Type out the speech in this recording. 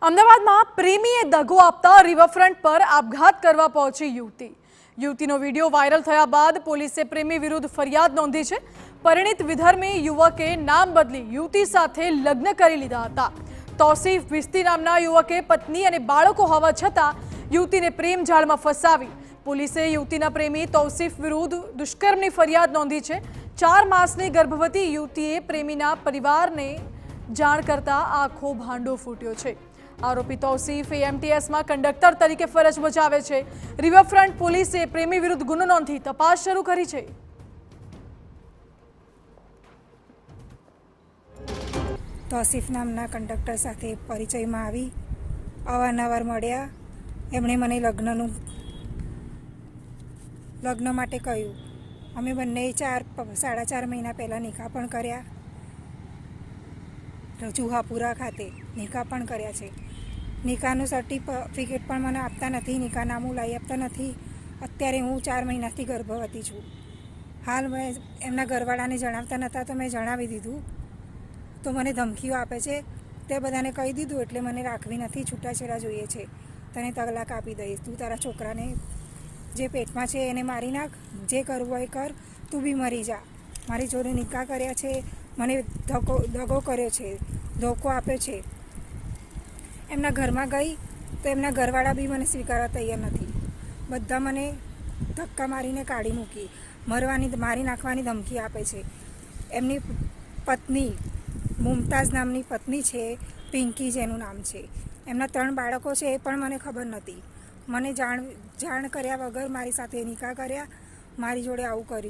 અમદાવાદમાં પ્રેમીએ દગો આપતા રિવરફ્રન્ટ પર આપઘાત કરવા પહોંચી યુવતી. યુવતીનો વિડીયો વાયરલ થયા બાદ પોલીસે પ્રેમી વિરુદ્ધ ફરિયાદ નોંધી છે. પરિણીત વિધર્મી યુવકે નામ બદલી યુવતી સાથે લગ્ન કરી લીધા હતા. તૌસીફ ભિસ્તી નામના યુવકે પત્ની અને બાળકો હોવા છતાં યુવતીને પ્રેમ જાળમાં ફસાવી. પોલીસે યુવતીના પ્રેમી તૌસીફ વિરુદ્ધ દુષ્કર્મની ફરિયાદ નોંધી છે. 4 માસની ગર્ભવતી યુવતીએ પ્રેમીના પરિવારને જાણ કરતા આખો ભાંડો ફૂટ્યો છે. આરોપી તૌસીફ એમટીએસમાં કંડક્ટર તરીકે ફરજ બજાવે છે. રિવરફ્રન્ટ પોલીસે પ્રેમી વિરુદ્ધ ગુનો નોંધી તપાસ શરૂ કરી છે. તૌસીફ નામના કંડક્ટર સાથે પરિચયમાં આવી અવારનવાર મળ્યા. એમણે મને લગ્ન માટે કહ્યું. અમે બંને 4.5 મહિના પહેલાં નિકાહ પણ કર્યા. જુહાપુરા ખાતે નિકાહ પણ કર્યા છે. નિકાહનું સર્ટિફિકેટ પણ મને આપતા નથી, નિકાહનામું લાવી આપતા નથી. અત્યારે હું 4 મહિનાથી ગર્ભવતી છું. હાલ મેં એમના ઘરવાળાને જણાવતા નહોતા તો મેં જણાવી દીધું, તો મને ધમકીઓ આપે છે. તે બધાને કહી દીધું એટલે મને રાખવી નથી, છૂટાછેડા જોઈએ છે. તને તલાક આપી દઈશ, તું તારા છોકરાને જે પેટમાં છે એને મારી નાખ, જે કરવું હોય કર, તું બી મરી જા. મારી જોડે નિકાહ કર્યા છે, મને દગો કર્યો છે, ધોકો આપ્યો છે. એમના ઘરમાં ગઈ તો એમના ઘરવાળા બી મને સ્વીકારવા તૈયાર નથી. બધા મને ધક્કા મારીને કાઢી મૂકી, મારી નાખવાની ધમકી આપે છે. એમની પત્ની મુમતાઝ નામની પત્ની છે, પિંકી જેનું નામ છે. એમના 3 બાળકો છે એ પણ મને ખબર નથી. મને જાણ કર્યા વગર મારી સાથે નિકાહ કર્યા, મારી જોડે આવું કર્યું